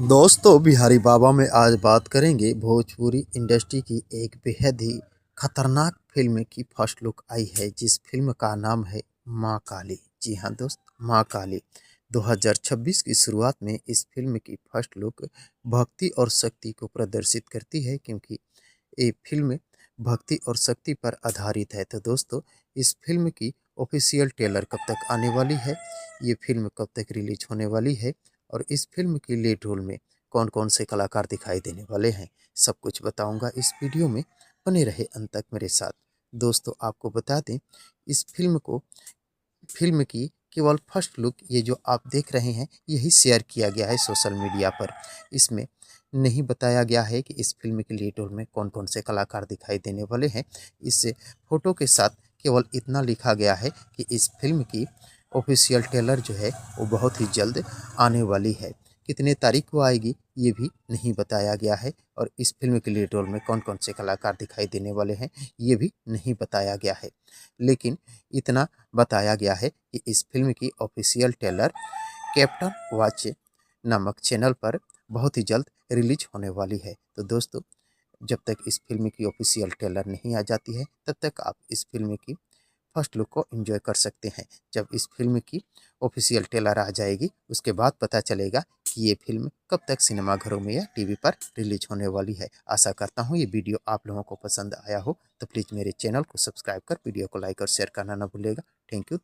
दोस्तों बिहारी बाबा में आज बात करेंगे भोजपुरी इंडस्ट्री की एक बेहद ही खतरनाक फिल्म की फर्स्ट लुक आई है जिस फिल्म का नाम है माँ काली। जी हाँ दोस्त, माँ काली 2026 की शुरुआत में इस फिल्म की फर्स्ट लुक भक्ति और शक्ति को प्रदर्शित करती है क्योंकि ये फिल्म भक्ति और शक्ति पर आधारित है। तो दोस्तों इस फिल्म की ऑफिशियल ट्रेलर कब तक आने वाली है, ये फिल्म कब तक रिलीज होने वाली है और इस फिल्म की लीड रोल में कौन कौन से कलाकार दिखाई देने वाले हैं, सब कुछ बताऊंगा इस वीडियो में। बने रहे अंत तक मेरे साथ। दोस्तों आपको बता दें, इस फिल्म की केवल फर्स्ट लुक ये जो आप देख रहे हैं यही शेयर किया गया है सोशल मीडिया पर। इसमें नहीं बताया गया है कि इस फिल्म के लीड रोल में कौन कौन से कलाकार दिखाई देने वाले हैं। इस फोटो के साथ केवल इतना लिखा गया है कि इस फिल्म की ऑफिशियल ट्रेलर जो है वो बहुत ही जल्द आने वाली है। कितने तारीख को आएगी ये भी नहीं बताया गया है और इस फिल्म के लीड रोल में कौन कौन से कलाकार दिखाई देने वाले हैं ये भी नहीं बताया गया है। लेकिन इतना बताया गया है कि इस फिल्म की ऑफिशियल ट्रेलर कैप्टन वॉच नामक चैनल पर बहुत ही जल्द रिलीज होने वाली है। तो दोस्तों जब तक इस फिल्म की ऑफिशियल ट्रेलर नहीं आ जाती है तब तक आप इस फिल्म की फर्स्ट लुक को एंजॉय कर सकते हैं। जब इस फिल्म की ऑफिशियल ट्रेलर आ जाएगी उसके बाद पता चलेगा कि ये फिल्म कब तक सिनेमाघरों में या टीवी पर रिलीज होने वाली है। आशा करता हूँ ये वीडियो आप लोगों को पसंद आया हो, तो प्लीज़ मेरे चैनल को सब्सक्राइब कर वीडियो को लाइक और शेयर करना ना भूलेगा। Thank you.